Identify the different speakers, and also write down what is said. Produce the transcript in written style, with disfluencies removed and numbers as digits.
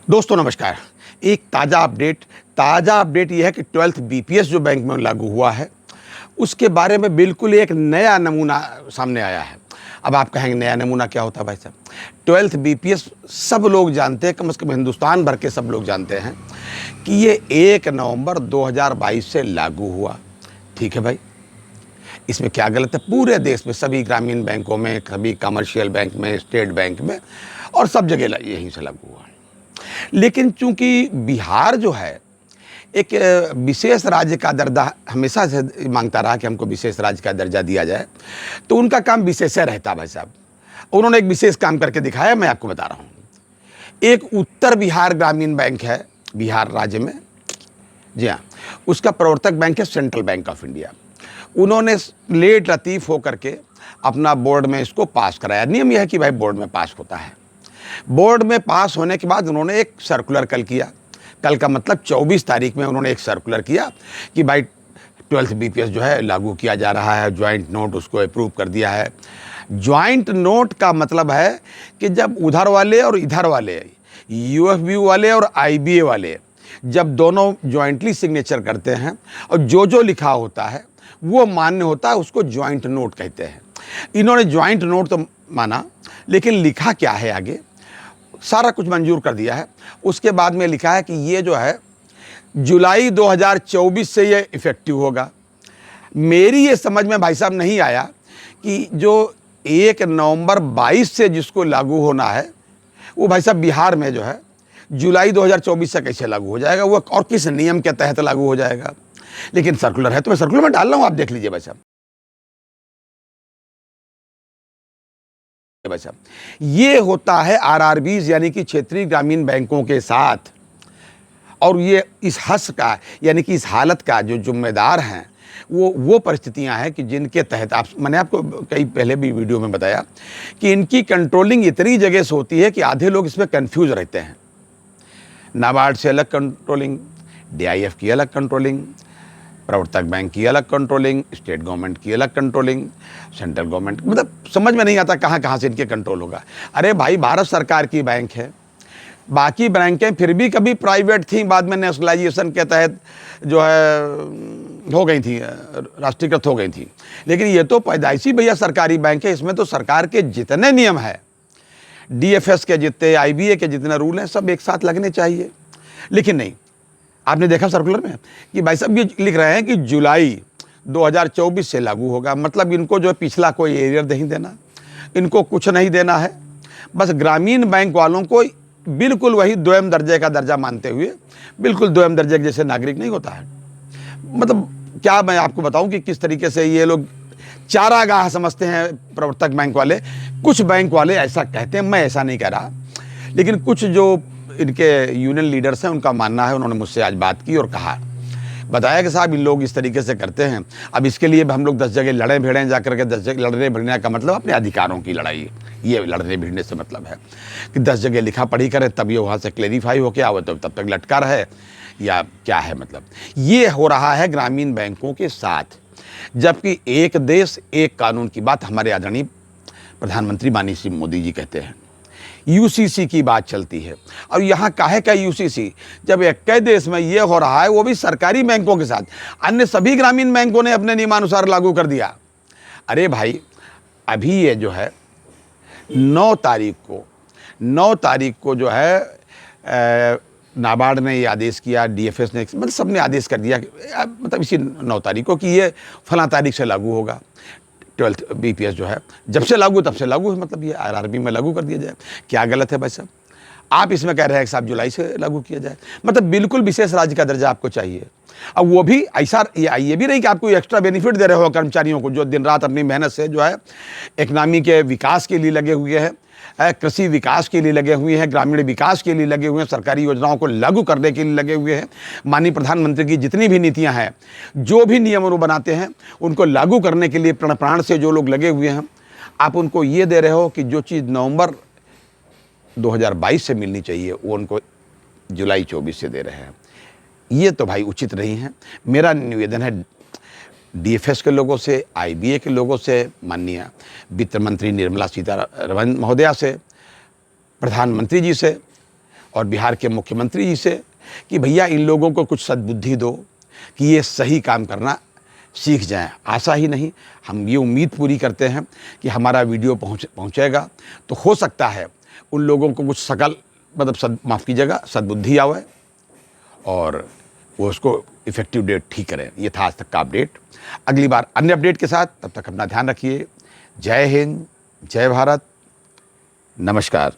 Speaker 1: दोस्तों नमस्कार। एक ताज़ा अपडेट ये है कि 12th बीपीएस जो बैंक में लागू हुआ है, उसके बारे में बिल्कुल एक नया नमूना सामने आया है। अब आप कहेंगे नया नमूना क्या होता है भाई साहब? 12th बीपीएस सब लोग जानते हैं, कम से कम हिंदुस्तान भर के सब लोग जानते हैं कि ये 1 नवंबर 2022 से लागू हुआ। ठीक है भाई, इसमें क्या गलत है? पूरे देश में सभी ग्रामीण बैंकों में, सभी कमर्शियल बैंक में, स्टेट बैंक में और सब जगह यहीं से लागू हुआ। लेकिन चूंकि बिहार जो है एक विशेष राज्य का दर्जा हमेशा से मांगता रहा कि हमको विशेष राज्य का दर्जा दिया जाए, तो उनका काम विशेष रहता भाई साहब। उन्होंने एक विशेष काम करके दिखाया, मैं आपको बता रहा हूँ। एक उत्तर बिहार ग्रामीण बैंक है बिहार राज्य में, जी हाँ, उसका प्रवर्तक बैंक है सेंट्रल बैंक ऑफ इंडिया। उन्होंने लेट लतीफ़ होकर के अपना बोर्ड में इसको पास कराया। नियम यह है कि भाई बोर्ड में पास होता है। बोर्ड में पास होने के बाद उन्होंने एक सर्कुलर कल किया। कल का मतलब 24 तारीख में उन्होंने एक सर्कुलर किया कि भाई 12th बीपीएस जो है लागू किया जा रहा है। ज्वाइंट नोट उसको अप्रूव कर दिया है। ज्वाइंट नोट का मतलब है कि जब उधर वाले और इधर वाले, यूएफबी वाले और आईबीए वाले, जब दोनों ज्वाइंटली सिग्नेचर करते हैं और जो लिखा होता है वो मान्य होता है, उसको ज्वाइंट नोट कहते हैं। इन्होंने ज्वाइंट नोट तो माना, लेकिन लिखा क्या है आगे? सारा कुछ मंजूर कर दिया है। उसके बाद में लिखा है कि ये जो है जुलाई 2024 से ये इफ़ेक्टिव होगा। मेरी ये समझ में भाई साहब नहीं आया कि जो 1 नवंबर 22 से जिसको लागू होना है, वो भाई साहब बिहार में जो है जुलाई 2024 से कैसे लागू हो जाएगा, वो और किस नियम के तहत लागू हो जाएगा। लेकिन सर्कुलर है तो मैं सर्कुलर में डाल रहा हूँ, आप देख लीजिए भाई साहब। ये होता है आरआरबीज यानी कि क्षेत्रीय ग्रामीण बैंकों के साथ। और ये इस हस का यानी कि इस हालत का जो जिम्मेदार हैं वो परिस्थितियां हैं कि जिनके तहत मैंने आपको कई पहले भी वीडियो में बताया कि इनकी कंट्रोलिंग इतनी जगह से होती है कि आधे लोग इसमें कंफ्यूज रहते हैं। नाबार्ड से अलग कंट्रोलिंग, डीआईएफ की अलग कंट्रोलिंग, प्रवर्तक बैंक की अलग कंट्रोलिंग, स्टेट गवर्नमेंट की अलग कंट्रोलिंग, सेंट्रल गवर्नमेंट, मतलब समझ में नहीं आता कहाँ से इनके कंट्रोल होगा। अरे भाई, भारत सरकार की बैंक है। बाकी बैंकें फिर भी कभी प्राइवेट थी, बाद में नेशनलाइजेशन के तहत जो है हो गई थी, राष्ट्रीयकृत हो गई थी। लेकिन ये तो पैदाइशी भैया सरकारी बैंक है। इसमें तो सरकार के जितने नियम है, डीएफएस के जितने, आईबीए के जितने रूल हैं, सब एक साथ लगने चाहिए। लेकिन नहीं, आपने देखा सर्कुलर में कि भाई साहब ये लिख रहे हैं कि जुलाई 2024 से लागू होगा। मतलब इनको जो पिछला कोई एरियर नहीं देना, इनको कुछ नहीं देना है। बस ग्रामीण बैंक वालों को बिल्कुल वही द्वयम दर्जे का दर्जा मानते हुए, बिल्कुल द्वयम दर्जे के जैसे नागरिक नहीं होता है। मतलब क्या मैं आपको बताऊं कि किस तरीके से ये लोग चारागाह समझते हैं प्रवर्तक बैंक वाले। कुछ बैंक वाले ऐसा कहते हैं, मैं ऐसा नहीं कह रहा, लेकिन कुछ जो इनके यूनियन लीडर्स हैं उनका मानना है। उन्होंने मुझसे आज बात की और कहा, बताया कि साहब इन लोग इस तरीके से करते हैं। अब इसके लिए हम लोग 10 जगह लड़े भिड़ें, जाकर के 10 जगह लड़ने भिड़ने का मतलब अपने अधिकारों की लड़ाई। ये लड़ने भिड़ने से मतलब है कि 10 जगह लिखा पढ़ी करें, तब ये वहाँ से क्लेरिफाई होके आवे, तो तब तक लटका रहे, या क्या है मतलब। ये हो रहा है ग्रामीण बैंकों के साथ। जबकि एक देश एक कानून की बात हमारे आदरणीय प्रधानमंत्री माननीय श्री मोदी जी कहते हैं। यूसीसी की बात चलती है। और यहाँ काहे का यूसीसी, जब एक कई देश में ये हो रहा है, वो भी सरकारी बैंकों के साथ। अन्य सभी ग्रामीण बैंकों ने अपने नियमानुसार लागू कर दिया। अरे भाई, अभी ये जो है 9 तारीख को जो है नाबार्ड ने ये आदेश किया, डीएफएस ने, मतलब सबने आदेश कर दिया, मतलब इसी 9 तारीख को कि ये फलां तारीख से लागू होगा। 12th बीपीएस जो है जब से लागू तब से लागू है, मतलब ये आरआरबी में लागू कर दिया जाए। क्या गलत है भाई साहब? आप इसमें कह रहे हैं कि साहब जुलाई से लागू किया जाए, मतलब बिल्कुल विशेष राज्य का दर्जा आपको चाहिए। अब वो भी ऐसा, ये भी नहीं कि आपको एक्स्ट्रा बेनिफिट दे रहे हो कर्मचारियों को जो दिन रात अपनी मेहनत से जो है इकनॉमी के विकास के लिए लगे हुए हैं, कृषि विकास के लिए लगे हुए हैं, ग्रामीण विकास के लिए लगे हुए हैं, सरकारी योजनाओं को लागू करने के लिए लगे हुए हैं। माननीय प्रधानमंत्री की जितनी भी नीतियां हैं, जो भी नियम वो बनाते हैं, उनको लागू करने के लिए प्रण प्राण से जो लोग लगे हुए हैं, आप उनको ये दे रहे हो कि जो चीज़ नवंबर 2022 से मिलनी चाहिए वो उनको जुलाई 24 से दे रहे हैं। ये तो भाई उचित नहीं है। मेरा निवेदन है डीएफएस के लोगों से, आईबीए के लोगों से, माननीय वित्त मंत्री निर्मला सीतारमण महोदया से, प्रधानमंत्री जी से, और बिहार के मुख्यमंत्री जी से कि भैया इन लोगों को कुछ सद्बुद्धि दो कि ये सही काम करना सीख जाएं। आशा ही नहीं, हम ये उम्मीद पूरी करते हैं कि हमारा वीडियो पहुँचेगा तो हो सकता है उन लोगों को कुछ सकल मतलब माफ़ कीजिएगा सद्बुद्धि आवे और वो उसको इफ़ेक्टिव डेट ठीक करें। ये था आज तक का अपडेट। अगली बार अन्य अपडेट के साथ, तब तक अपना ध्यान रखिए। जय हिंद, जय भारत, नमस्कार।